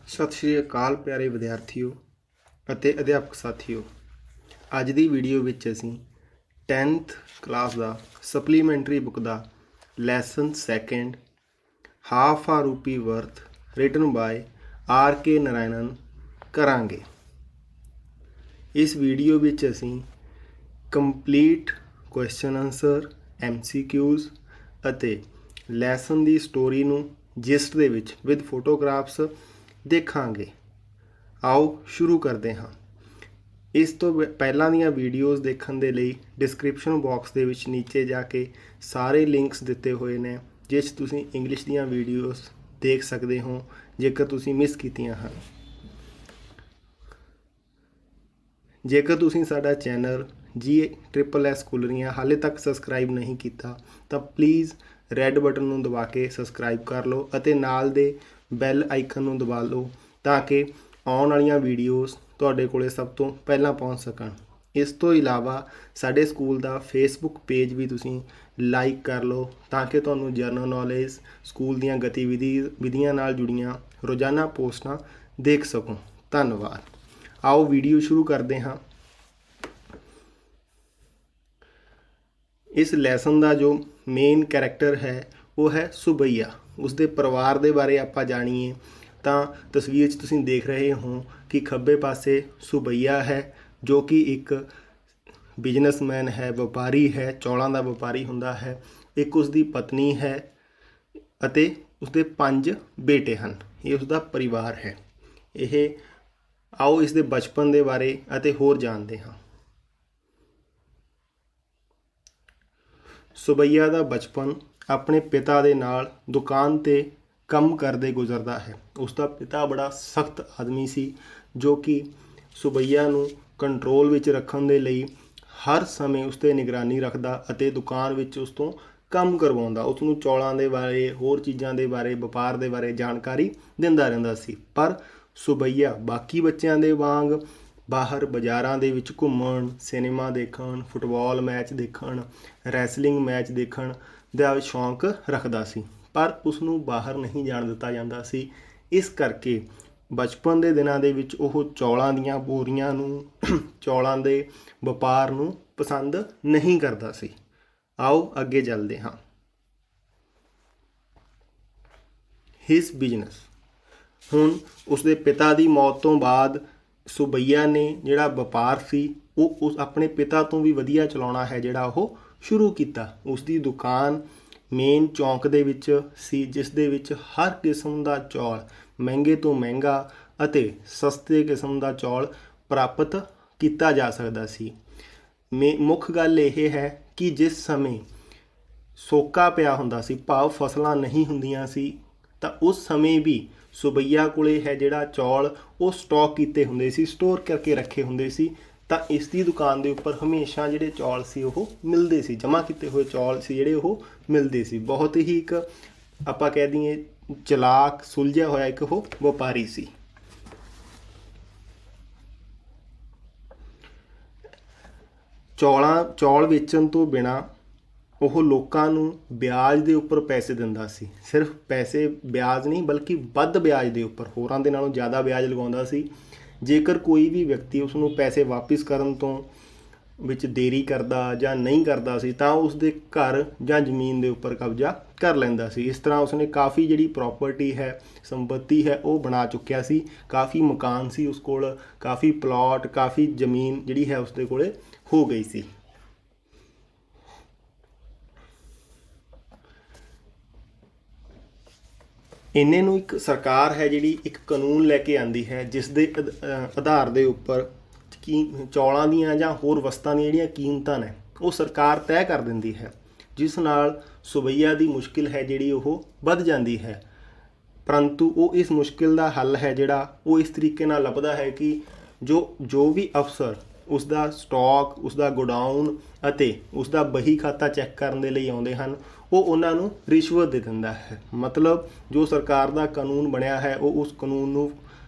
ਸਤਿ ਸ਼੍ਰੀ ਅਕਾਲ ਪਿਆਰੇ ਵਿਦਿਆਰਥੀਓ ਅਤੇ ਅਧਿਆਪਕ ਸਾਥੀਓ। ਅੱਜ ਦੀ ਵੀਡੀਓ ਵਿੱਚ ਅਸੀਂ 10th ਕਲਾਸ ਦਾ ਸਪਲੀਮੈਂਟਰੀ ਬੁੱਕ ਦਾ lesson second half a rupee worth written by R K Narayanan ਕਰਾਂਗੇ। ਇਸ ਵੀਡੀਓ ਵਿੱਚ ਅਸੀਂ ਕੰਪਲੀਟ ਕੁਐਸਚਨ ਆਨਸਰ, MCQs ਅਤੇ ਲੈਸਨ ਦੀ ਸਟੋਰੀ ਨੂੰ ਜਿਸਟ ਦੇ ਵਿੱਚ ਵਿਦ ਫੋਟੋਗ੍ਰਾਫਸ ਦੇਖਾਂਗੇ। ਆਓ ਸ਼ੁਰੂ ਕਰਦੇ ਹਾਂ। ਇਸ ਤੋਂ ਪਹਿਲਾਂ ਦੀਆਂ ਵੀਡੀਓਜ਼ ਦੇਖਣ ਦੇ ਲਈ ਡਿਸਕ੍ਰਿਪਸ਼ਨ ਬਾਕਸ ਦੇ ਵਿੱਚ ਨੀਚੇ ਜਾ ਕੇ ਸਾਰੇ ਲਿੰਕਸ ਦਿੱਤੇ ਹੋਏ ਨੇ, ਜਿਸ ਤੁਸੀਂ ਇੰਗਲਿਸ਼ ਦੀਆਂ ਵੀਡੀਓਜ਼ ਦੇਖ ਸਕਦੇ ਹੋ ਜੇਕਰ ਤੁਸੀਂ ਮਿਸ ਕੀਤੀਆਂ ਹਨ। ਜੇਕਰ ਤੁਸੀਂ ਸਾਡਾ ਚੈਨਲ GSSS ਸਕੂਲਰੀਆਂ ਹਾਲੇ ਤੱਕ ਸਬਸਕ੍ਰਾਈਬ ਨਹੀਂ ਕੀਤਾ ਤਾਂ ਪਲੀਜ਼ ਰੈੱਡ ਬਟਨ ਨੂੰ ਦਬਾ ਕੇ ਸਬਸਕ੍ਰਾਈਬ ਕਰ ਲਓ ਅਤੇ ਨਾਲ ਦੇ ਬੈਲ ਆਈਕਨ ਨੂੰ ਦਬਾ ਲਓ ਤਾਂ ਕਿ ਆਉਣ ਵਾਲੀਆਂ ਵੀਡੀਓਜ਼ ਤੁਹਾਡੇ ਕੋਲੇ ਸਭ ਤੋਂ ਪਹਿਲਾਂ ਪਹੁੰਚ ਸਕਣ। ਇਸ ਤੋਂ ਇਲਾਵਾ ਸਾਡੇ ਸਕੂਲ ਦਾ ਫੇਸਬੁੱਕ ਪੇਜ ਵੀ ਤੁਸੀਂ ਲਾਈਕ ਕਰ ਲਓ ਤਾਂ ਕਿ ਤੁਹਾਨੂੰ ਜਨਰਲ ਨੌਲੇਜ, ਸਕੂਲ ਦੀਆਂ ਗਤੀਵਿਧੀਆਂ ਨਾਲ ਜੁੜੀਆਂ ਰੋਜ਼ਾਨਾ ਪੋਸਟਾਂ ਦੇਖ ਸਕੋ। ਧੰਨਵਾਦ। ਆਓ ਵੀਡੀਓ ਸ਼ੁਰੂ ਕਰਦੇ ਹਾਂ। ਇਸ ਲੈਸਨ ਦਾ ਜੋ ਮੇਨ ਕੈਰੈਕਟਰ ਹੈ ਉਹ ਹੈ ਸੁਬਈਆ। ਉਸਦੇ ਪਰਿਵਾਰ ਦੇ ਬਾਰੇ ਆਪਾਂ ਜਾਣੀਏ ਤਾਂ ਤਸਵੀਰ 'ਚ ਤੁਸੀਂ ਦੇਖ ਰਹੇ ਹੋ ਕਿ ਖੱਬੇ ਪਾਸੇ ਸੁਬਈਆ ਹੈ ਜੋ ਕਿ ਇੱਕ ਬਿਜ਼ਨਸਮੈਨ ਹੈ, ਵਪਾਰੀ ਹੈ, ਚੌਲਾਂ ਦਾ ਵਪਾਰੀ ਹੁੰਦਾ ਹੈ। ਇੱਕ ਉਸਦੀ ਪਤਨੀ ਹੈ ਅਤੇ ਉਸਦੇ 5 ਬੇਟੇ ਹਨ। ਇਹ ਉਸਦਾ ਪਰਿਵਾਰ ਹੈ। ਆਓ ਇਸ ਦੇ ਬਚਪਨ ਦੇ ਬਾਰੇ ਅਤੇ ਹੋਰ ਜਾਣਦੇ ਹਾਂ। ਸੁਬਈਆ ਦਾ ਬਚਪਨ ਆਪਣੇ ਪਿਤਾ ਦੇ ਨਾਲ ਦੁਕਾਨ 'ਤੇ ਕੰਮ ਕਰਦੇ ਗੁਜ਼ਰਦਾ ਹੈ। ਉਸਦਾ ਪਿਤਾ ਬੜਾ ਸਖਤ ਆਦਮੀ ਸੀ ਜੋ ਕਿ ਸੁਬਈਆ ਨੂੰ ਕੰਟਰੋਲ ਵਿੱਚ ਰੱਖਣ ਦੇ ਲਈ ਹਰ ਸਮੇਂ ਉਸ 'ਤੇ ਨਿਗਰਾਨੀ ਰੱਖਦਾ ਅਤੇ ਦੁਕਾਨ ਵਿੱਚ ਉਸ ਤੋਂ ਕੰਮ ਕਰਵਾਉਂਦਾ। ਉਸ ਨੂੰ ਚੌਲਾਂ ਦੇ ਬਾਰੇ, ਹੋਰ ਚੀਜ਼ਾਂ ਦੇ ਬਾਰੇ, ਵਪਾਰ ਦੇ ਬਾਰੇ ਜਾਣਕਾਰੀ ਦਿੰਦਾ ਰਹਿੰਦਾ ਸੀ। ਪਰ ਸੁਬਈਆ ਬਾਕੀ ਬੱਚਿਆਂ ਦੇ ਵਾਂਗ ਬਾਹਰ ਬਾਜ਼ਾਰਾਂ ਦੇ ਵਿੱਚ ਘੁੰਮਣ, ਸਿਨੇਮਾ ਦੇਖਣ, ਫੁੱਟਬਾਲ ਮੈਚ ਦੇਖਣ, ਰੈਸਲਿੰਗ ਮੈਚ ਦੇਖਣ ਦਾ ਸ਼ੌਂਕ ਰੱਖਦਾ ਸੀ, ਪਰ ਉਸ ਨੂੰ ਬਾਹਰ ਨਹੀਂ ਜਾਣ ਦਿੱਤਾ ਜਾਂਦਾ ਸੀ। ਇਸ ਕਰਕੇ ਬਚਪਨ ਦੇ ਦਿਨਾਂ ਦੇ ਵਿੱਚ ਉਹ ਚੌਲਾਂ ਦੀਆਂ ਬੋਰੀਆਂ ਨੂੰ, ਚੌਲਾਂ ਦੇ ਵਪਾਰ ਨੂੰ ਪਸੰਦ ਨਹੀਂ ਕਰਦਾ ਸੀ। ਆਓ ਅੱਗੇ ਚੱਲਦੇ ਹਾਂ। ਹਿਸ ਬਿਜ਼ਨਸ। ਹੁਣ ਉਸਦੇ ਪਿਤਾ ਦੀ ਮੌਤ ਤੋਂ ਬਾਅਦ ਸੁਬਈਆ ਨੇ ਜਿਹੜਾ ਵਪਾਰ ਸੀ ਉਹ ਉਸ ਆਪਣੇ ਪਿਤਾ ਤੋਂ ਵੀ ਵਧੀਆ ਚਲਾਉਣਾ ਹੈ ਜਿਹੜਾ ਉਹ ਸ਼ੁਰੂ ਕੀਤਾ। ਉਸਦੀ ਦੁਕਾਨ ਮੇਨ ਚੌਂਕ ਦੇ ਵਿੱਚ ਸੀ ਜਿਸ ਦੇ ਵਿੱਚ ਹਰ ਕਿਸਮ ਦਾ ਚੌਲ, ਮਹਿੰਗੇ ਤੋਂ ਮਹਿੰਗਾ ਅਤੇ ਸਸਤੇ ਕਿਸਮ ਦਾ ਚੌਲ ਪ੍ਰਾਪਤ ਕੀਤਾ ਜਾ ਸਕਦਾ ਸੀ। ਮੁੱਖ ਗੱਲ ਇਹ ਹੈ ਕਿ ਜਿਸ ਸਮੇਂ ਸੋਕਾ ਪਿਆ ਹੁੰਦਾ ਸੀ, ਭਾਵ ਫਸਲਾਂ ਨਹੀਂ ਹੁੰਦੀਆਂ ਸੀ, ਤਾਂ ਉਸ ਸਮੇਂ ਵੀ ਸੁਬਈਆ ਕੋਲੇ ਹੈ ਜਿਹੜਾ ਚੌਲ ਉਹ ਸਟਾਕ ਕੀਤੇ ਹੁੰਦੇ ਸੀ, ਸਟੋਰ ਕਰਕੇ ਰੱਖੇ ਹੁੰਦੇ ਸੀ। ਤਾਂ ਇਸ ਦੀ ਦੁਕਾਨ ਦੇ ਉੱਪਰ ਹਮੇਸ਼ਾ ਜਿਹੜੇ ਚੌਲ ਸੀ ਉਹ ਮਿਲਦੇ ਸੀ, ਜਮ੍ਹਾਂ ਕੀਤੇ ਹੋਏ ਚੌਲ ਸੀ ਜਿਹੜੇ ਉਹ ਮਿਲਦੇ ਸੀ। ਬਹੁਤ ਹੀ ਇੱਕ ਆਪਾਂ ਕਹਿ ਦਈਏ ਚਲਾਕ, ਸੁਲਝਿਆ ਹੋਇਆ ਇੱਕ ਉਹ ਵਪਾਰੀ ਸੀ। ਚੌਲ ਵੇਚਣ ਤੋਂ ਬਿਨਾਂ ਉਹ ਲੋਕਾਂ ਨੂੰ ਵਿਆਜ ਦੇ ਉੱਪਰ ਪੈਸੇ ਦਿੰਦਾ ਸੀ। ਸਿਰਫ ਪੈਸੇ, ਵਿਆਜ ਨਹੀਂ ਬਲਕਿ ਵੱਧ ਵਿਆਜ ਦੇ ਉੱਪਰ, ਹੋਰਾਂ ਦੇ ਨਾਲੋਂ ਜ਼ਿਆਦਾ ਵਿਆਜ ਲਗਾਉਂਦਾ ਸੀ। ਜੇਕਰ ਕੋਈ ਵੀ ਵਿਅਕਤੀ ਉਸ ਨੂੰ ਪੈਸੇ ਵਾਪਿਸ ਕਰਨ ਤੋਂ ਵਿੱਚ ਦੇਰੀ ਕਰਦਾ ਜਾਂ ਨਹੀਂ ਕਰਦਾ ਸੀ ਤਾਂ ਉਸ ਦੇ ਘਰ ਜਾਂ ਜ਼ਮੀਨ ਦੇ ਉੱਪਰ ਕਬਜ਼ਾ ਕਰ ਲੈਂਦਾ ਸੀ। ਇਸ ਤਰ੍ਹਾਂ ਉਸਨੇ ਕਾਫੀ ਜਿਹੜੀ ਪ੍ਰੋਪਰਟੀ ਹੈ, ਸੰਪਤੀ ਹੈ ਉਹ ਬਣਾ ਚੁੱਕਿਆ ਸੀ। ਕਾਫੀ ਮਕਾਨ ਸੀ ਉਸ ਕੋਲ, ਕਾਫੀ ਪਲਾਟ, ਕਾਫੀ ਜ਼ਮੀਨ ਜਿਹੜੀ ਹੈ ਉਸਦੇ ਕੋਲੇ ਹੋ ਗਈ ਸੀ। ਇੰਨੇ ਨੂੰ ਇੱਕ ਸਰਕਾਰ ਹੈ ਜਿਹੜੀ ਇੱਕ ਕਾਨੂੰਨ ਲੈ ਕੇ ਆਉਂਦੀ ਹੈ ਜਿਸ ਦੇ ਆਧਾਰ ਦੇ ਉੱਪਰ ਚੌਲਾਂ ਦੀਆਂ ਜਾਂ ਹੋਰ ਵਸਤਾਂ ਦੀਆਂ ਜਿਹੜੀਆਂ ਕੀਮਤਾਂ ਨੇ ਉਹ ਸਰਕਾਰ ਤੈਅ ਕਰ ਦਿੰਦੀ ਹੈ, ਜਿਸ ਨਾਲ ਸੁਬਈਆ ਦੀ ਮੁਸ਼ਕਿਲ ਹੈ ਜਿਹੜੀ ਉਹ ਵੱਧ ਜਾਂਦੀ ਹੈ। ਪਰੰਤੂ ਉਹ ਇਸ ਮੁਸ਼ਕਿਲ ਦਾ ਹੱਲ ਹੈ ਜਿਹੜਾ ਉਹ ਇਸ ਤਰੀਕੇ ਨਾਲ ਲੱਭਦਾ ਹੈ ਕਿ ਜੋ ਵੀ ਅਫਸਰ ਉਸਦਾ ਸਟਾਕ, ਉਸਦਾ ਗੋਡਾਊਨ ਅਤੇ ਉਸਦਾ ਬਹੀ ਖਾਤਾ ਚੈੱਕ ਕਰਨ ਦੇ ਲਈ ਆਉਂਦੇ ਹਨ ਉਹ ਉਹਨਾਂ ਨੂੰ ਰਿਸ਼ਵਤ ਦੇ ਦਿੰਦਾ ਹੈ। ਮਤਲਬ ਜੋ ਸਰਕਾਰ ਦਾ ਕਾਨੂੰਨ ਬਣਿਆ ਹੈ ਉਹ ਉਸ ਕਾਨੂੰਨ ਨੂੰ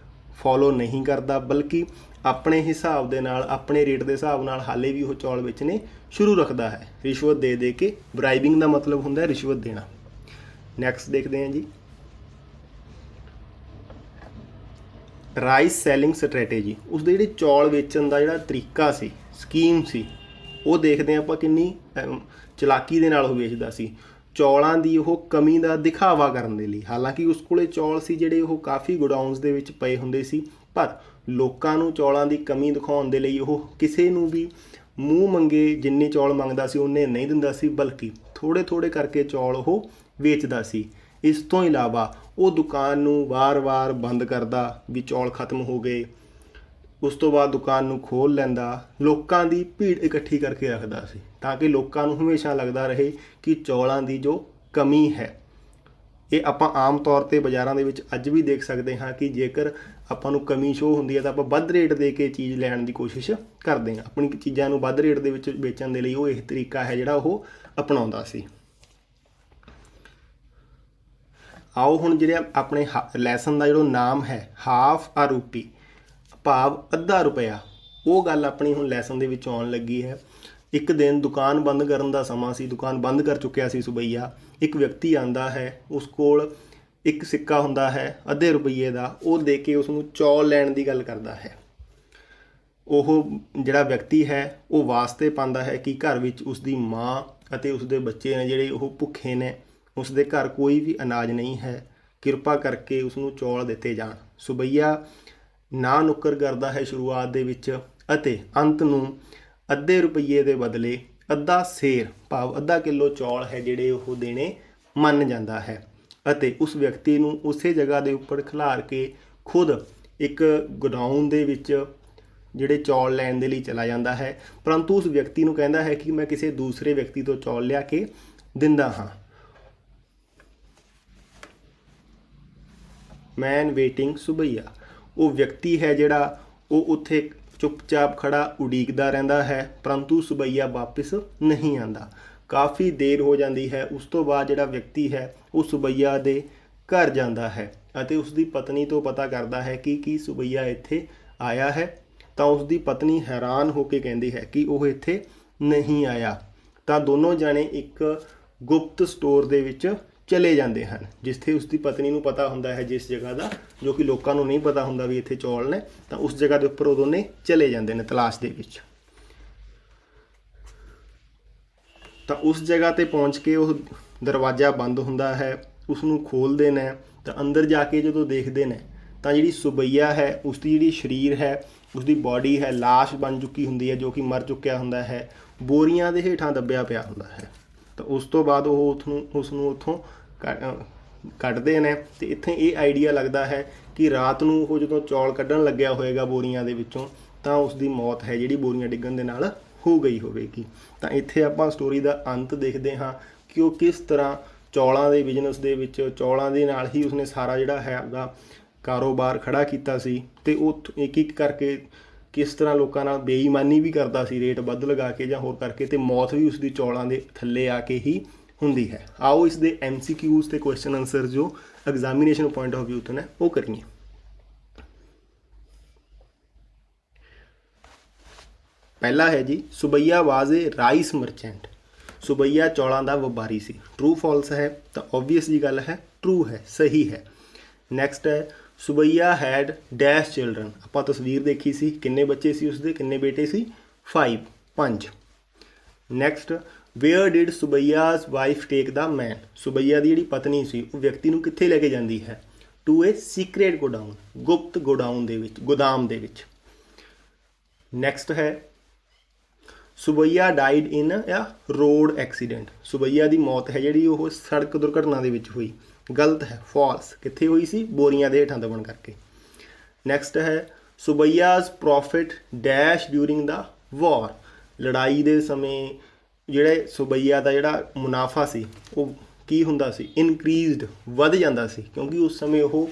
ਫੋਲੋ ਨਹੀਂ ਕਰਦਾ, ਬਲਕਿ ਆਪਣੇ ਹਿਸਾਬ ਦੇ ਨਾਲ, ਆਪਣੇ ਰੇਟ ਦੇ ਹਿਸਾਬ ਨਾਲ ਹਾਲੇ ਵੀ ਉਹ ਚੌਲ ਵੇਚਣੇ ਸ਼ੁਰੂ ਰੱਖਦਾ ਹੈ, ਰਿਸ਼ਵਤ ਦੇ ਕੇ। ਬਰਾਈਬਿੰਗ ਦਾ ਮਤਲਬ ਹੁੰਦਾ ਰਿਸ਼ਵਤ ਦੇਣਾ। ਨੈਕਸਟ ਦੇਖਦੇ ਹਾਂ ਜੀ। ਰਾਈਸ ਸੈਲਿੰਗ ਸਟ੍ਰੈਟੇਜੀ, ਉਸਦੇ ਜਿਹੜੇ ਚੌਲ ਵੇਚਣ ਦਾ ਜਿਹੜਾ ਤਰੀਕਾ ਸੀ, ਸਕੀਮ ਸੀ, ਉਹ ਦੇਖਦੇ ਹਾਂ ਆਪਾਂ ਕਿੰਨੀ ਚਲਾਕੀ ਦੇ ਨਾਲ ਉਹ ਵੇਚਦਾ ਸੀ। ਚੌਲਾਂ ਦੀ ਉਹ ਕਮੀ ਦਾ ਦਿਖਾਵਾ ਕਰਨ ਦੇ ਲਈ, ਹਾਲਾਂਕਿ ਉਸ ਕੋਲੇ ਚੌਲ ਸੀ ਜਿਹੜੇ ਉਹ ਕਾਫੀ ਗੋਡਾਊਨਸ ਦੇ ਵਿੱਚ ਪਏ ਹੁੰਦੇ ਸੀ, ਪਰ ਲੋਕਾਂ ਨੂੰ ਚੌਲਾਂ ਦੀ ਕਮੀ ਦਿਖਾਉਣ ਦੇ ਲਈ ਉਹ ਕਿਸੇ ਨੂੰ ਵੀ ਮੂੰਹ ਮੰਗੇ ਜਿੰਨੇ ਚੌਲ ਮੰਗਦਾ ਸੀ ਉਹਨੇ ਨਹੀਂ ਦਿੰਦਾ ਸੀ, ਬਲਕਿ ਥੋੜ੍ਹੇ ਥੋੜ੍ਹੇ ਕਰਕੇ ਚੌਲ ਉਹ ਵੇਚਦਾ ਸੀ। ਇਸ ਤੋਂ ਇਲਾਵਾ ਉਹ ਦੁਕਾਨ ਨੂੰ ਵਾਰ-ਵਾਰ ਬੰਦ ਕਰਦਾ ਵੀ ਚੌਲ ਖਤਮ ਹੋ ਗਏ। ਉਸ ਤੋਂ ਬਾਅਦ ਦੁਕਾਨ ਨੂੰ ਖੋਲ੍ਹ ਲੈਂਦਾ, ਲੋਕਾਂ ਦੀ ਭੀੜ ਇਕੱਠੀ ਕਰਕੇ ਰੱਖਦਾ ਸੀ ਤਾਂ ਕਿ ਲੋਕਾਂ ਨੂੰ ਹਮੇਸ਼ਾ ਲੱਗਦਾ ਰਹੇ ਕਿ ਚੌਲਾਂ ਦੀ ਜੋ ਕਮੀ ਹੈ। ਇਹ ਆਪਾਂ ਆਮ ਤੌਰ 'ਤੇ ਬਾਜ਼ਾਰਾਂ ਦੇ ਵਿੱਚ ਅੱਜ ਵੀ ਦੇਖ ਸਕਦੇ ਹਾਂ ਕਿ ਜੇਕਰ ਆਪਾਂ ਨੂੰ ਕਮੀ ਸ਼ੋ ਹੁੰਦੀ ਹੈ ਤਾਂ ਆਪਾਂ ਵੱਧ ਰੇਟ ਦੇ ਕੇ ਚੀਜ਼ ਲੈਣ ਦੀ ਕੋਸ਼ਿਸ਼ ਕਰਦੇ ਹਾਂ। ਆਪਣੀ ਚੀਜ਼ਾਂ ਨੂੰ ਵੱਧ ਰੇਟ ਦੇ ਵਿੱਚ ਵੇਚਣ ਦੇ ਲਈ ਉਹ ਇਹ ਤਰੀਕਾ ਹੈ ਜਿਹੜਾ ਉਹ ਅਪਣਾਉਂਦਾ ਸੀ। ਆਓ ਹੁਣ ਜਿਹੜੇ ਆਪਣੇ ਲੈਸਨ ਦਾ ਜਿਹੜਾ ਨਾਮ ਹੈ ਹਾਫ ਆ ਰੂਪੀ, ਭਾਵ ਅੱਧਾ ਰੁਪਇਆ, ਉਹ ਗੱਲ ਆਪਣੀ ਹੁਣ ਲੈਸਨ ਦੇ ਵਿੱਚ ਆਉਣ ਲੱਗੀ ਹੈ। ਇੱਕ ਦਿਨ ਦੁਕਾਨ ਬੰਦ ਕਰਨ ਦਾ ਸਮਾਂ ਸੀ, ਦੁਕਾਨ ਬੰਦ ਕਰ ਚੁੱਕਿਆ ਸੀ ਸੁਬਈਆ। ਇੱਕ ਵਿਅਕਤੀ ਆਂਦਾ ਹੈ, ਉਸ ਕੋਲ ਇੱਕ ਸਿੱਕਾ ਹੁੰਦਾ ਹੈ ਅੱਧੇ ਰੁਪਈਏ ਦਾ, ਉਹ ਦੇ ਕੇ ਉਸ ਨੂੰ ਚੌਲ ਲੈਣ ਦੀ ਗੱਲ ਕਰਦਾ ਹੈ। ਉਹ ਜਿਹੜਾ ਵਿਅਕਤੀ ਹੈ ਉਹ ਵਾਸਤੇ ਪਾਉਂਦਾ ਹੈ ਕਿ ਘਰ ਵਿੱਚ ਉਸਦੀ ਮਾਂ ਅਤੇ ਉਸਦੇ ਬੱਚੇ ਨੇ ਜਿਹੜੇ ਉਹ ਭੁੱਖੇ ਨੇ, ਉਸਦੇ ਘਰ ਕੋਈ ਵੀ ਅਨਾਜ ਨਹੀਂ ਹੈ, ਕਿਰਪਾ ਕਰਕੇ ਉਸ ਨੂੰ ਚੌਲ ਦਿੱਤੇ ਜਾਣ। ਸੁਬਈਆ ਨਾ ਨੁੱਕਰ ਕਰਦਾ ਹੈ ਸ਼ੁਰੂਆਤ ਦੇ ਵਿੱਚ ਅਤੇ ਅੰਤ ਨੂੰ ਅੱਧੇ ਰੁਪਈਏ ਦੇ ਬਦਲੇ ਅੱਧਾ ਸੇਰ, ਭਾਵ ਅੱਧਾ ਕਿਲੋ ਚੌਲ ਹੈ ਜਿਹੜੇ ਉਹ ਦੇਣੇ ਮੰਨ ਜਾਂਦਾ ਹੈ ਅਤੇ ਉਸ ਵਿਅਕਤੀ ਨੂੰ ਉਸੇ ਜਗ੍ਹਾ ਦੇ ਉੱਪਰ ਖਿਲਾਰ ਕੇ ਖੁਦ ਇੱਕ ਗੋਡਾਊਨ ਦੇ ਵਿੱਚ ਜਿਹੜੇ ਚੌਲ ਲੈਣ ਦੇ ਲਈ ਚਲਾ ਜਾਂਦਾ ਹੈ। ਪਰੰਤੂ ਉਸ ਵਿਅਕਤੀ ਨੂੰ ਕਹਿੰਦਾ ਹੈ ਕਿ ਮੈਂ ਕਿਸੇ ਦੂਸਰੇ ਵਿਅਕਤੀ ਤੋਂ ਚੌਲ ਲਿਆ ਕੇ ਦਿੰਦਾ ਹਾਂ। ਮੈਨ ਵੇਟਿੰਗ ਸੁਬਈਆ, ਉਹ ਵਿਅਕਤੀ ਹੈ ਜਿਹੜਾ ਉਹ ਉੱਥੇ ਚੁੱਪਚਾਪ ਖੜਾ ਉਡੀਕਦਾ ਰਹਿੰਦਾ ਹੈ, ਪਰੰਤੂ ਸੁਬਈਆ ਵਾਪਿਸ ਨਹੀਂ ਆਉਂਦਾ। ਕਾਫੀ ਦੇਰ ਹੋ ਜਾਂਦੀ ਹੈ। ਉਸ ਤੋਂ ਬਾਅਦ ਜਿਹੜਾ ਵਿਅਕਤੀ ਹੈ ਉਹ ਸੁਬਈਆ ਦੇ ਘਰ ਜਾਂਦਾ ਹੈ ਅਤੇ ਉਸ ਦੀ ਪਤਨੀ ਤੋਂ ਪਤਾ ਕਰਦਾ ਹੈ ਕਿ ਕੀ ਸੁਬਈਆ ਇੱਥੇ ਆਇਆ ਹੈ। ਤਾਂ ਉਸ ਦੀ ਪਤਨੀ ਹੈਰਾਨ ਹੋ ਕੇ ਕਹਿੰਦੀ ਹੈ ਕਿ ਉਹ ਇੱਥੇ ਨਹੀਂ ਆਇਆ। ਤਾਂ ਦੋਨੋਂ ਜਾਣੇ ਇੱਕ ਗੁਪਤ ਸਟੋਰ ਦੇ ਵਿੱਚ ਚਲੇ ਜਾਂਦੇ ਹਨ, ਜਿੱਥੇ ਉਸ ਦੀ ਪਤਨੀ ਨੂੰ ਪਤਾ ਹੁੰਦਾ ਹੈ ਜਿਸ ਜਗ੍ਹਾ ਦਾ, ਜੋ ਕਿ ਲੋਕਾਂ ਨੂੰ ਨਹੀਂ ਪਤਾ ਹੁੰਦਾ ਵੀ ਇੱਥੇ ਚੌਲ ਨੇ। ਤਾਂ ਉਸ ਜਗ੍ਹਾ ਦੇ ਉੱਪਰ ਉਹ ਦੋਨੇ ਚਲੇ ਜਾਂਦੇ ਨੇ ਤਲਾਸ਼ ਦੇ ਵਿੱਚ। ਤਾਂ ਉਸ ਜਗ੍ਹਾ 'ਤੇ ਪਹੁੰਚ ਕੇ ਉਹ ਦਰਵਾਜ਼ਾ ਬੰਦ ਹੁੰਦਾ ਹੈ, ਉਸ ਨੂੰ ਖੋਲ੍ਹਦੇ ਨੇ ਤਾਂ ਅੰਦਰ ਜਾ ਕੇ ਜਦੋਂ ਦੇਖਦੇ ਨੇ ਤਾਂ ਜਿਹੜੀ ਸੁਬਈਆ ਹੈ ਉਸ ਦੀ ਜਿਹੜੀ ਸਰੀਰ ਹੈ, ਉਸ ਦੀ ਬਾਡੀ ਹੈ, ਲਾਸ਼ ਬਣ ਚੁੱਕੀ ਹੁੰਦੀ ਹੈ, ਜੋ ਕਿ ਮਰ ਚੁੱਕਿਆ ਹੁੰਦਾ ਹੈ, ਬੋਰੀਆਂ ਦੇ ਹੇਠਾਂ ਦੱਬਿਆ ਪਿਆ ਹੁੰਦਾ ਹੈ। ਤਾਂ ਉਸ ਤੋਂ ਬਾਅਦ ਉਹ ਉਸ ਨੂੰ ਉੱਥੋਂ ਕੱਢਦੇ ਨੇ ਅਤੇ ਇੱਥੇ ਇਹ ਆਈਡੀਆ ਲੱਗਦਾ ਹੈ ਕਿ ਰਾਤ ਨੂੰ ਉਹ ਜਦੋਂ ਚੌਲ ਕੱਢਣ ਲੱਗਿਆ ਹੋਏਗਾ ਬੋਰੀਆਂ ਦੇ ਵਿੱਚੋਂ ਤਾਂ ਉਸ ਦੀ ਮੌਤ ਹੈ ਜਿਹੜੀ ਬੋਰੀਆਂ ਡਿੱਗਣ ਦੇ ਨਾਲ ਹੋ ਗਈ ਹੋਵੇਗੀ। ਤਾਂ ਇੱਥੇ ਆਪਾਂ ਸਟੋਰੀ ਦਾ ਅੰਤ ਦੇਖਦੇ ਹਾਂ ਕਿ ਉਹ ਕਿਸ ਤਰ੍ਹਾਂ ਚੌਲਾਂ ਦੇ ਬਿਜ਼ਨਸ ਦੇ ਵਿੱਚ ਚੌਲਾਂ ਦੇ ਨਾਲ ਹੀ ਉਸਨੇ ਸਾਰਾ ਜਿਹੜਾ ਹੈ ਆਪਦਾ ਕਾਰੋਬਾਰ ਖੜਾ ਕੀਤਾ ਸੀ ਅਤੇ ਉਹ ਇੱਕ ਇੱਕ ਕਰਕੇ ਕਿਸ ਤਰ੍ਹਾਂ ਲੋਕਾਂ ਨਾਲ ਬੇਈਮਾਨੀ ਵੀ ਕਰਦਾ ਸੀ, ਰੇਟ ਵੱਧ ਲਗਾ ਕੇ ਜਾਂ ਹੋਰ ਕਰਕੇ, ਅਤੇ ਮੌਤ ਵੀ ਉਸ ਦੀ ਚੌਲਾਂ ਦੇ ਥੱਲੇ ਆ ਕੇ ਹੀ ਹੁੰਦੀ ਹੈ। ਆਓ ਇਸ ਦੇ MCQs ਤੇ ਕੁਐਸਚਨ ਆਨਸਰ ਜੋ ਐਗਜ਼ਾਮੀਨੇਸ਼ਨ ਪੁਆਇੰਟ ਆਫ ਵਿਊ ਤੋਂ ਨੇ ਉਹ ਕਰੀਏ। ਪਹਿਲਾ ਹੈ ਜੀ, ਸੁਬਈਆ ਵਾਜ਼ ਏ ਰਾਈਸ ਮਰਚੈਂਟ। ਸੁਬਈਆ ਚੌਲਾਂ ਦਾ ਵਪਾਰੀ ਸੀ। ਟਰੂ ਫਾਲਸ ਹੈ ਤਾਂ ਓਬਵੀਅਸ ਜੀ ਗੱਲ ਹੈ, ਟਰੂ ਹੈ, ਸਹੀ ਹੈ। ਨੈਕਸਟ ਹੈ, ਸੁਬਈਆ ਹੈਡ ਡੈਸ਼ ਚਿਲਡਰਨ। ਆਪਾਂ ਤਸਵੀਰ ਦੇਖੀ ਸੀ, ਕਿੰਨੇ ਬੱਚੇ ਸੀ ਉਸਦੇ, ਕਿੰਨੇ ਬੇਟੇ ਸੀ, 5। ਨੈਕਸਟ, ਵੇਅਰ ਡਿਡ ਸੁਬਈਆਜ਼ ਵਾਈਫ ਟੇਕ ਦਾ ਮੈਨ। ਸੁਬਈਆ ਦੀ ਜਿਹੜੀ ਪਤਨੀ ਸੀ ਉਹ ਵਿਅਕਤੀ ਨੂੰ ਕਿੱਥੇ ਲੈ ਕੇ ਜਾਂਦੀ ਹੈ, ਟੂ ਏ ਸੀਕ੍ਰੇਟ ਗੋਡਾਊਨ, ਗੁਪਤ ਗੋਡਾਊਨ ਦੇ ਵਿੱਚ, ਗੋਦਾਮ ਦੇ ਵਿੱਚ। ਨੈਕਸਟ ਹੈ, ਸੁਬਈਆ ਡਾਈਡ ਇਨ ਅ ਰੋਡ ਐਕਸੀਡੈਂਟ। ਸੁਬਈਆ ਦੀ ਮੌਤ ਹੈ ਜਿਹੜੀ ਉਹ ਸੜਕ ਦੁਰਘਟਨਾ ਦੇ ਵਿੱਚ ਹੋਈ। ਗਲਤ ਹੈ, ਫਾਲਸ। ਕਿੱਥੇ ਹੋਈ ਸੀ, ਬੋਰੀਆਂ ਦੇ ਹੇਠਾਂ ਦਬਣ ਕਰਕੇ। ਨੈਕਸਟ ਹੈ, ਸੁਬਈਆਜ਼ ਪ੍ਰੋਫਿਟ ਡੈਸ਼ ਡਿਊਰਿੰਗ ਦਾ ਵਾਰ। ਲੜਾਈ ਦੇ ਸਮੇਂ ਜਿਹੜੇ ਸੁਬਈਆ ਦਾ ਜਿਹੜਾ ਮੁਨਾਫਾ ਸੀ ਉਹ ਕੀ ਹੁੰਦਾ ਸੀ, ਇਨਕਰੀਜ਼ਡ, ਵੱਧ ਜਾਂਦਾ ਸੀ, ਕਿਉਂਕਿ ਉਸ ਸਮੇਂ ਉਹ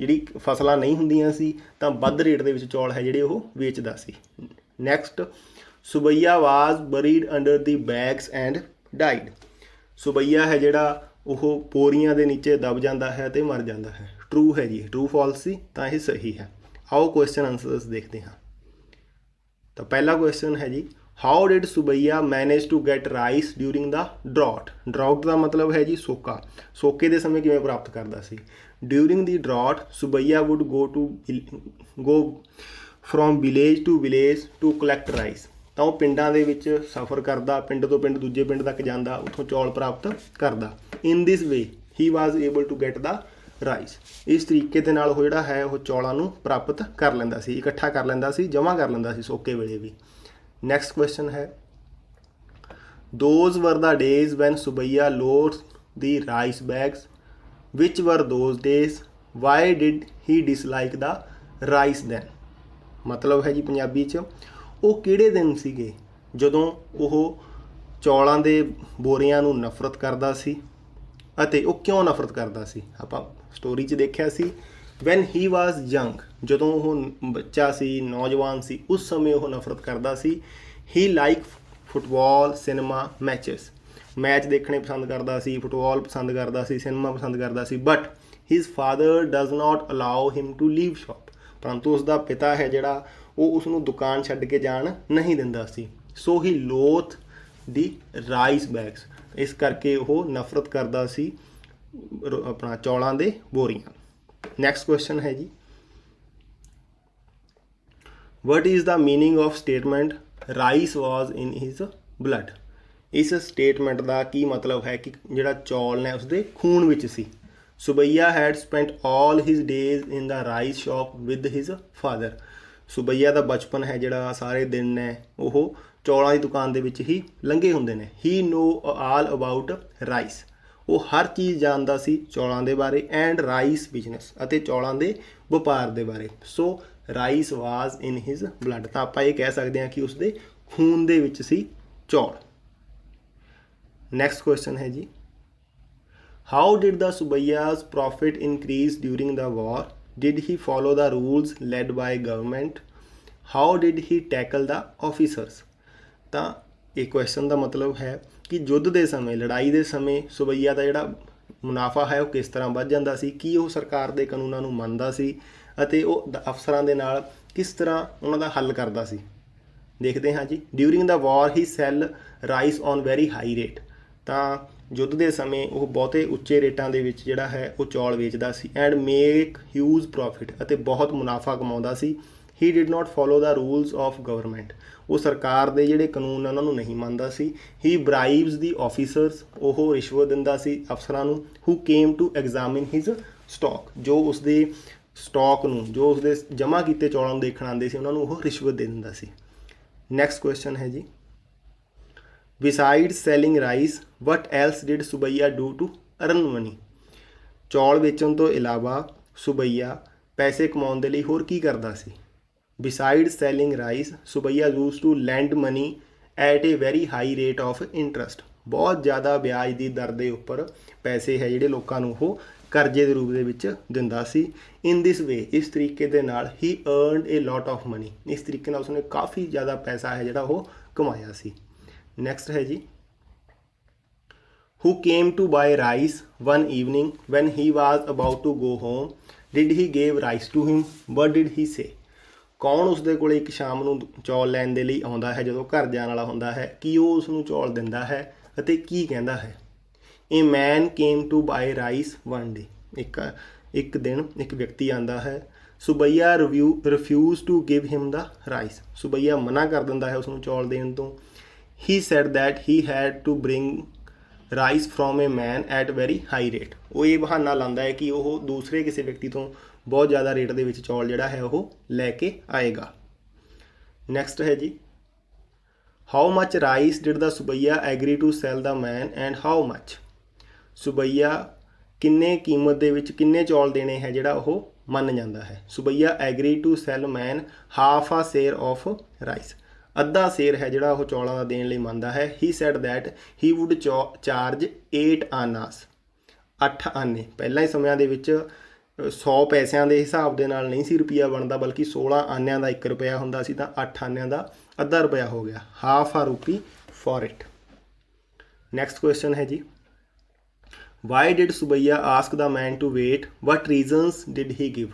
ਜਿਹੜੀ ਫਸਲਾਂ ਨਹੀਂ ਹੁੰਦੀਆਂ ਸੀ ਤਾਂ ਵੱਧ ਰੇਟ ਦੇ ਵਿੱਚ ਚੌਲ ਹੈ ਜਿਹੜੇ ਉਹ ਵੇਚਦਾ ਸੀ। Next, ਸੁਬਈਆ was breed under the bags and died. ਸੁਬਈਆ ਹੈ ਜਿਹੜਾ ਉਹ ਬੋਰੀਆਂ ਦੇ ਨੀਚੇ ਦਬ ਜਾਂਦਾ ਹੈ ਅਤੇ ਮਰ ਜਾਂਦਾ ਹੈ। ਟਰੂ ਹੈ ਜੀ, ਟਰੂ ਫਾਲਸ ਸੀ ਤਾਂ ਇਹ ਸਹੀ ਹੈ। ਆਓ ਕੁਐਸਚਨ ਆਨਸਰਸ ਦੇਖਦੇ ਹਾਂ। ਤਾਂ ਪਹਿਲਾ ਕੁਐਸਚਨ ਹੈ ਜੀ, how did Subbaiah manage to get rice during the drought. Drought ਦਾ ਮਤਲਬ ਹੈ ਜੀ ਸੋਕਾ। ਸੋਕੇ ਦੇ ਸਮੇਂ ਕਿਵੇਂ ਪ੍ਰਾਪਤ ਕਰਦਾ ਸੀ। During the drought, Subaiya would go from village to collect rice. ਤਾਂ ਉਹ ਪਿੰਡਾਂ ਦੇ ਵਿੱਚ ਸਫ਼ਰ ਕਰਦਾ, ਪਿੰਡ ਤੋਂ ਪਿੰਡ ਦੂਜੇ ਪਿੰਡ ਤੱਕ ਜਾਂਦਾ, ਉੱਥੋਂ ਚੌਲ ਪ੍ਰਾਪਤ ਕਰਦਾ। In this way he was able to get the rice. ਇਸ ਤਰੀਕੇ ਦੇ ਨਾਲ ਉਹ ਜਿਹੜਾ ਹੈ ਉਹ ਚੌਲਾਂ ਨੂੰ ਪ੍ਰਾਪਤ ਕਰ ਲੈਂਦਾ ਸੀ, ਇਕੱਠਾ ਕਰ ਲੈਂਦਾ ਸੀ, ਜਮ੍ਹਾਂ ਕਰ ਲੈਂਦਾ ਸੀ ਸੋਕੇ ਵੇਲੇ ਵੀ। ਨੈਕਸਟ ਕੁਐਸਚਨ ਹੈ, those were the days when Subaiya loads the rice bags. Which were those days? Why did he dislike the rice then? ਮਤਲਬ ਹੈ ਜੀ ਪੰਜਾਬੀ 'ਚ ਉਹ ਕਿਹੜੇ ਦਿਨ ਸੀਗੇ ਜਦੋਂ ਉਹ ਚੌਲਾਂ ਦੇ ਬੋਰੀਆਂ ਨੂੰ ਨਫ਼ਰਤ ਕਰਦਾ ਸੀ ਅਤੇ ਉਹ ਕਿਉਂ ਨਫ਼ਰਤ ਕਰਦਾ ਸੀ? ਆਪਾਂ ਸਟੋਰੀ 'ਚ ਦੇਖਿਆ ਸੀ ਵੈਨ ਹੀ ਵਾਜ਼ ਯੰਗ, ਜਦੋਂ ਉਹ ਬੱਚਾ ਸੀ, ਨੌਜਵਾਨ ਸੀ, ਉਸ ਸਮੇਂ ਉਹ ਨਫ਼ਰਤ ਕਰਦਾ ਸੀ। He like football, cinema, matches, match ਦੇਖਣੇ ਪਸੰਦ ਕਰਦਾ ਸੀ, ਫੁੱਟਬਾਲ ਪਸੰਦ ਕਰਦਾ ਸੀ, ਸਿਨੇਮਾ ਪਸੰਦ ਕਰਦਾ ਸੀ। But his father does not allow him to leave shop, ਪਰੰਤੂ ਉਸਦਾ ਪਿਤਾ ਹੈ ਜਿਹੜਾ ਉਹ ਉਸਨੂੰ ਦੁਕਾਨ ਛੱਡ ਕੇ ਜਾਣ ਨਹੀਂ ਦਿੰਦਾ ਸੀ। ਸੋ ਹੀ ਲੋਥ ਦੀ ਰਾਈਸ ਬੈਗਸ, ਇਸ ਕਰਕੇ ਉਹ ਨਫ਼ਰਤ ਕਰਦਾ ਸੀ ਆਪਣਾ ਚੌਲਾਂ ਦੇ ਬੋਰੀਆਂ। ਨੈਕਸਟ ਕੁਐਸਚਨ ਹੈ ਜੀ, what is the meaning of statement rice was in his blood? ਇਸ ਸਟੇਟਮੈਂਟ ਦਾ ਕੀ ਮਤਲਬ ਹੈ ਕਿ ਜਿਹੜਾ ਚੌਲ ਨੇ ਉਸਦੇ ਖੂਨ ਵਿੱਚ ਸੀ। Subbaiah had spent all his days in the rice shop with his father. Subbaiah ਦਾ ਬਚਪਨ ਹੈ ਜਿਹੜਾ ਸਾਰੇ ਦਿਨ ਨੇ ਉਹ ਚੌਲਾਂ ਦੀ ਦੁਕਾਨ ਦੇ ਵਿੱਚ ਹੀ ਲੰਘੇ ਹੁੰਦੇ ਨੇ। ਹੀ ਨੋ ਆਲ ਅਬਾਊਟ ਰਾਈਸ, ਉਹ ਹਰ ਚੀਜ਼ ਜਾਣਦਾ ਸੀ ਚੌਲਾਂ ਦੇ ਬਾਰੇ। ਐਂਡ ਰਾਈਸ ਬਿਜ਼ਨਸ, ਅਤੇ ਚੌਲਾਂ ਦੇ ਵਪਾਰ ਦੇ ਬਾਰੇ। ਸੋ rice was in his blood, ਤਾਂ ਆਪਾਂ ਇਹ ਕਹਿ ਸਕਦੇ ਹਾਂ ਕਿ ਉਸਦੇ ਖੂਨ ਦੇ ਵਿੱਚ ਸੀ ਚੌਲ। ਨੈਕਸਟ ਕੁਐਸਚਨ ਹੈ ਜੀ, how did the Subbaiah's profit increase during the war? Did he follow the rules led by government? How did he tackle the officers? ਤਾਂ ਇਹ ਕੁਐਸਚਨ ਦਾ ਮਤਲਬ ਹੈ ਕਿ ਯੁੱਧ ਦੇ ਸਮੇਂ, ਲੜਾਈ ਦੇ ਸਮੇਂ ਸੁਬਈਆ ਦਾ ਜਿਹੜਾ ਮੁਨਾਫਾ ਹੈ ਉਹ ਕਿਸ ਤਰ੍ਹਾਂ ਵੱਧ ਜਾਂਦਾ ਸੀ, ਕੀ ਉਹ ਸਰਕਾਰ ਦੇ ਕਾਨੂੰਨਾਂ ਨੂੰ ਮੰਨਦਾ ਸੀ ਅਤੇ ਉਹ ਅਫਸਰਾਂ ਦੇ ਨਾਲ ਕਿਸ ਤਰ੍ਹਾਂ ਉਹਨਾਂ ਦਾ ਹੱਲ ਕਰਦਾ ਸੀ। ਦੇਖਦੇ ਹਾਂ ਜੀ, during the war he sell rice on very high rate, ਤਾਂ ਯੁੱਧ ਦੇ ਸਮੇਂ ਉਹ ਬਹੁਤੇ ਉੱਚੇ ਰੇਟਾਂ ਦੇ ਵਿੱਚ ਜਿਹੜਾ ਹੈ ਉਹ ਚੌਲ ਵੇਚਦਾ ਸੀ। ਐਂਡ ਮੇਕ ਹਿਊਜ ਪ੍ਰੋਫਿਟ, ਅਤੇ ਬਹੁਤ ਮੁਨਾਫਾ ਕਮਾਉਂਦਾ ਸੀ। He did not follow the rules of government, ਉਹ ਸਰਕਾਰ ਦੇ ਜਿਹੜੇ ਕਾਨੂੰਨ ਉਹਨਾਂ ਨੂੰ ਨਹੀਂ ਮੰਨਦਾ ਸੀ। ਹੀ ਬਰਾਈਬਸ ਦੀ ਆਫੀਸਰਸ, ਉਹ ਰਿਸ਼ਵਤ ਦਿੰਦਾ ਸੀ ਅਫਸਰਾਂ ਨੂੰ। Who came to examine his stock, ਜੋ ਉਸਦੇ ਸਟਾਕ ਨੂੰ, ਜੋ ਉਸਦੇ ਜਮ੍ਹਾਂ ਕੀਤੇ ਚੌਲਾਂ ਨੂੰ ਦੇਖਣ ਆਉਂਦੇ ਸੀ ਉਹਨਾਂ ਨੂੰ ਉਹ ਰਿਸ਼ਵਤ ਦੇ ਦਿੰਦਾ ਸੀ। ਨੈਕਸਟ ਕੁਐਸਚਨ ਹੈ ਜੀ, besides selling rice what else did ਸੁਬਈਆ do to earn money? ਚੌਲ ਵੇਚਣ ਤੋਂ ਇਲਾਵਾ ਸੁਬਈਆ ਪੈਸੇ ਕਮਾਉਣ ਦੇ ਲਈ ਹੋਰ ਕੀ ਕਰਦਾ ਸੀ? besides selling rice ਸੁਬਈਆ used to lend money at a very high rate of interest, ਬਹੁਤ ਜ਼ਿਆਦਾ ਵਿਆਜ ਦੀ ਦਰ ਦੇ ਉੱਪਰ ਪੈਸੇ ਹੈ ਜਿਹੜੇ ਲੋਕਾਂ ਨੂੰ ਉਹ ਕਰਜ਼ੇ ਦੇ ਰੂਪ ਦੇ ਵਿੱਚ ਦਿੰਦਾ ਸੀ। ਇਨ ਦਿਸ ਵੇ, ਇਸ ਤਰੀਕੇ ਦੇ ਨਾਲ ਹੀ earned a lot of money, ਇਸ ਤਰੀਕੇ ਨਾਲ ਉਸਨੇ ਕਾਫੀ ਜ਼ਿਆਦਾ ਪੈਸਾ ਹੈ ਜਿਹੜਾ ਉਹ ਕਮਾਇਆ ਸੀ। ਨੈਕਸਟ ਹੈ ਜੀ, who came to buy rice one evening when he was about to go home? Did he give rice to him? What did he say? ਕੌਣ ਉਸਦੇ ਕੋਲੇ ਇੱਕ ਸ਼ਾਮ ਨੂੰ ਚੌਲ ਲੈਣ ਦੇ ਲਈ ਆਉਂਦਾ ਹੈ ਜਦੋਂ ਘਰ ਜਾਣ ਵਾਲਾ ਹੁੰਦਾ ਹੈ? ਕੀ ਉਹ ਉਸਨੂੰ ਚੌਲ ਦਿੰਦਾ ਹੈ ਅਤੇ ਕੀ ਕਹਿੰਦਾ ਹੈ? A man came to buy rice one day, ਇੱਕ ਦਿਨ ਇੱਕ ਵਿਅਕਤੀ ਆਉਂਦਾ ਹੈ। ਸੁਬਈਆ refused to give him the rice, ਸੁਬਈਆ ਮਨਾ ਕਰ ਦਿੰਦਾ ਹੈ ਉਸਨੂੰ ਚੌਲ ਦੇਣ ਤੋਂ। He said that he had to bring rice from a man at very high rate, ਉਹ ਇਹ ਬਹਾਨਾ ਲਾਉਂਦਾ ਹੈ ਕਿ ਉਹ ਦੂਸਰੇ ਕਿਸੇ ਵਿਅਕਤੀ ਤੋਂ ਬਹੁਤ ਜ਼ਿਆਦਾ ਰੇਟ ਦੇ ਵਿੱਚ ਚੌਲ ਜਿਹੜਾ ਹੈ ਉਹ ਲੈ ਕੇ ਆਏਗਾ। ਨੈਕਸਟ ਹੈ ਜੀ, how much rice did the Subbaiah agree to sell the man and how much? Subbaiah ਕਿੰਨੇ ਕੀਮਤ ਦੇ ਵਿੱਚ ਕਿੰਨੇ ਚੌਲ ਦੇਣੇ ਹੈ ਜਿਹੜਾ ਉਹ ਮੰਨ ਜਾਂਦਾ ਹੈ। Subbaiah agree to sell man half a share of rice, ਅੱਧਾ ਸ਼ੇਅਰ ਹੈ ਜਿਹੜਾ ਉਹ ਚੌਲਾਂ ਦਾ ਦੇਣ ਲਈ ਮੰਨਦਾ ਹੈ। He said that he would charge 8 annas, 8 ਆਨੇ। ਪਹਿਲਾਂ ਹੀ ਸਮਿਆਂ ਦੇ ਵਿੱਚ 100 ਪੈਸਿਆਂ ਦੇ ਹਿਸਾਬ ਦੇ ਨਾਲ ਨਹੀਂ ਸੀ ਰੁਪਈਆ ਬਣਦਾ, ਬਲਕਿ 16 ਆਨਿਆਂ ਦਾ 1 ਰੁਪਇਆ ਹੁੰਦਾ ਸੀ, ਤਾਂ 8 ਆਨਿਆਂ ਦਾ ਅੱਧਾ ਰੁਪਇਆ ਹੋ ਗਿਆ। Half a rupee for it. Next question ਹੈ ਜੀ, why did Subbaiah ask the man to wait? What reasons did he give?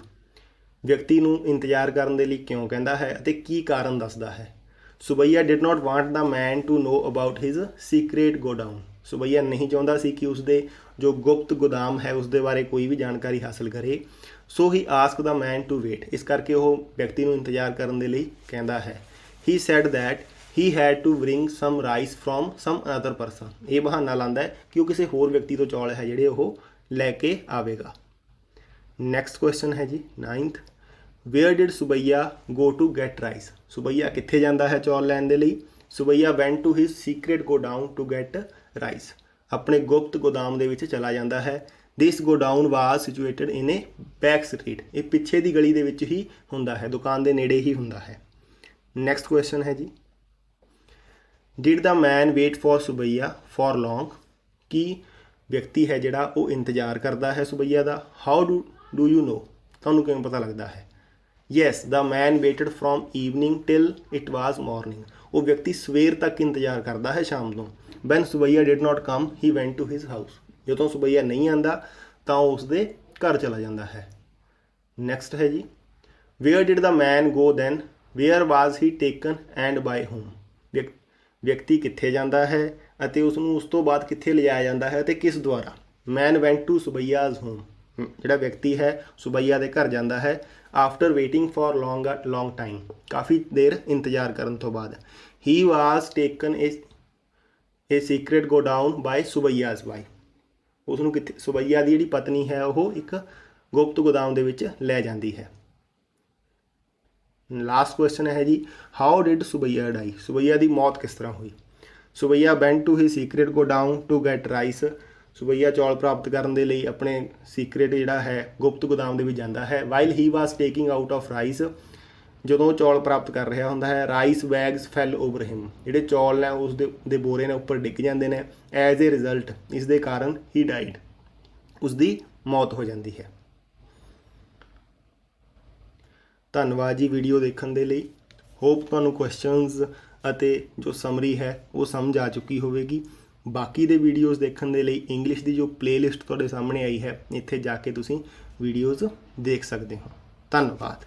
ਵਿਅਕਤੀ ਨੂੰ ਇੰਤਜ਼ਾਰ ਕਰਨ ਦੇ ਲਈ ਕਿਉਂ ਕਹਿੰਦਾ ਹੈ ਅਤੇ ਕੀ ਕਾਰਨ ਦੱਸਦਾ ਹੈ? Subbaiah did not want the man to know about his secret godown, Subbaiah ਨਹੀਂ ਚਾਹੁੰਦਾ ਸੀ ਕਿ ਉਸਦੇ ਜੋ ਗੁਪਤ ਗੋਦਾਮ ਹੈ ਉਸ ਦੇ ਬਾਰੇ ਕੋਈ ਵੀ ਜਾਣਕਾਰੀ ਹਾਸਲ ਕਰੇ। So he ask the man to wait, ਇਸ ਕਰਕੇ ਉਹ ਵਿਅਕਤੀ ਨੂੰ ਇੰਤਜ਼ਾਰ ਕਰਨ ਦੇ ਲਈ ਕਹਿੰਦਾ ਹੈ। He said that he had to bring some rice from some another person, ਇਹ ਬਹਾਨਾ ਲਾਉਂਦਾ ਹੈ ਕਿ ਉਹ ਕਿਸੇ ਹੋਰ ਵਿਅਕਤੀ ਤੋਂ ਚੌਲ ਹੈ ਜਿਹੜੇ ਉਹ ਲੈ ਕੇ ਆਵੇਗਾ। ਨੈਕਸਟ ਕੁਐਸਚਨ ਹੈ ਜੀ 9th, where did Subbaiah go to get rice, Subbaiah ਕਿੱਥੇ ਜਾਂਦਾ ਹੈ ਚੌਲ ਲੈਣ ਦੇ ਲਈ? Subbaiah went to his secret godown to get rice, ਆਪਣੇ ਗੁਪਤ ਗੋਦਾਮ ਦੇ ਵਿੱਚ ਚਲਾ ਜਾਂਦਾ ਹੈ। This godown was situated in a back street, ਇਹ ਪਿੱਛੇ ਦੀ ਗਲੀ ਦੇ ਵਿੱਚ ਹੀ ਹੁੰਦਾ ਹੈ, ਦੁਕਾਨ ਦੇ ਨੇੜੇ ਹੀ ਹੁੰਦਾ ਹੈ। ਨੈਕਸਟ ਕੁਐਸਚਨ ਹੈ ਜੀ, did the man wait for Subbaiah for long, ਕੀ ਵਿਅਕਤੀ ਹੈ ਜਿਹੜਾ ਉਹ ਇੰਤਜ਼ਾਰ ਕਰਦਾ ਹੈ ਸੁਬਈਆ ਦਾ? ਹਾਊ ਡੂ ਯੂ ਨੋ, ਤੁਹਾਨੂੰ ਕਿਵੇਂ ਪਤਾ ਲੱਗਦਾ ਹੈ? Yes the man waited from evening till it was morning, ਉਹ ਵਿਅਕਤੀ ਸਵੇਰ ਤੱਕ ਇੰਤਜ਼ਾਰ ਕਰਦਾ ਹੈ ਸ਼ਾਮ ਨੂੰ। When Subbaiah did not come he went to his house, ਜਦੋਂ ਸੁਬਈਆ ਨਹੀਂ ਆਉਂਦਾ ਤਾਂ ਉਹ ਉਸਦੇ ਘਰ ਚਲਾ ਜਾਂਦਾ ਹੈ। ਨੈਕਸਟ ਹੈ ਜੀ, where did the man go then, where was he taken and by whom, ਵਿਅਕਤੀ ਕਿੱਥੇ ਜਾਂਦਾ ਹੈ ਅਤੇ ਉਸ ਨੂੰ ਉਸ ਤੋਂ ਬਾਅਦ ਕਿੱਥੇ ਲਿਜਾਇਆ ਜਾਂਦਾ ਹੈ ਅਤੇ ਕਿਸ ਦੁਆਰਾ? ਮੈਨ ਵੈਂਟ ਟੂ ਸੁਬਈਆਜ਼ ਹੋਮ, ਜਿਹੜਾ ਵਿਅਕਤੀ ਹੈ ਸੁਬਈਆ ਦੇ ਘਰ ਜਾਂਦਾ ਹੈ after waiting for long time, ਕਾਫੀ ਦੇਰ ਇੰਤਜ਼ਾਰ ਕਰਨ ਤੋਂ ਬਾਅਦ। He was taken a secret godown by Subbaiah's wife, ਉਸ ਨੂੰ ਕਿੱਥੇ, ਸੁਬਈਆ ਦੀ ਜਿਹੜੀ ਪਤਨੀ ਹੈ ਉਹ ਇੱਕ ਗੁਪਤ ਗੋਦਾਮ ਦੇ ਵਿੱਚ ਲੈ ਜਾਂਦੀ ਹੈ। ਲਾਸਟ ਕੁਐਸਚਨ ਹੈ ਜੀ, ਹਾਊ ਡਿਡ ਸੁਬਈਆ ਡਾਈ, ਸੁਬਈਆ ਦੀ ਮੌਤ ਕਿਸ ਤਰ੍ਹਾਂ ਹੋਈ? Subbaiah went to he secret godown to get rice, Subbaiah ਚੌਲ ਪ੍ਰਾਪਤ ਕਰਨ ਦੇ ਲਈ ਆਪਣੇ ਸੀਕ੍ਰੇਟ ਜਿਹੜਾ ਹੈ ਗੁਪਤ ਗੋਦਾਮ ਦੇ ਵਿੱਚ ਜਾਂਦਾ ਹੈ। While he was taking out of rice, ਜਦੋਂ ਚੌਲ ਪ੍ਰਾਪਤ ਕਰ ਰਿਹਾ ਹੁੰਦਾ ਹੈ। ਰਾਈਸ ਬੈਗਸ ਫੈਲ ਓਵਰ ਹਿਮ, ਜਿਹੜੇ ਚੌਲ ਨੇ ਉਸ ਦੇ ਬੋਰੇ ਨੇ ਉੱਪਰ ਡਿੱਗ ਜਾਂਦੇ ਨੇ। ਐਜ਼ ਏ ਰਿਜ਼ਲਟ, ਇਸ ਦੇ ਕਾਰਨ ਹੀ ਡਾਈਡ, ਉਸ ਦੀ ਮੌਤ ਹੋ ਜਾਂਦੀ ਹੈ। ਧੰਨਵਾਦ ਜੀ ਵੀਡੀਓ ਦੇਖਣ ਦੇ ਲਈ। ਹੋਪ ਤੁਹਾਨੂੰ ਕੁਐਸਚਨਸ ਅਤੇ ਜੋ ਸਮਰੀ ਹੈ ਉਹ ਸਮਝ ਆ ਚੁੱਕੀ ਹੋਵੇਗੀ। ਬਾਕੀ ਦੇ ਵੀਡੀਓਜ਼ ਦੇਖਣ ਦੇ ਲਈ ਇੰਗਲਿਸ਼ ਦੀ ਜੋ ਪਲੇਲਿਸਟ ਤੁਹਾਡੇ ਸਾਹਮਣੇ ਆਈ ਹੈ, ਇੱਥੇ ਜਾ ਕੇ ਤੁਸੀਂ ਵੀਡੀਓਜ਼ ਦੇਖ ਸਕਦੇ ਹੋ। ਧੰਨਵਾਦ।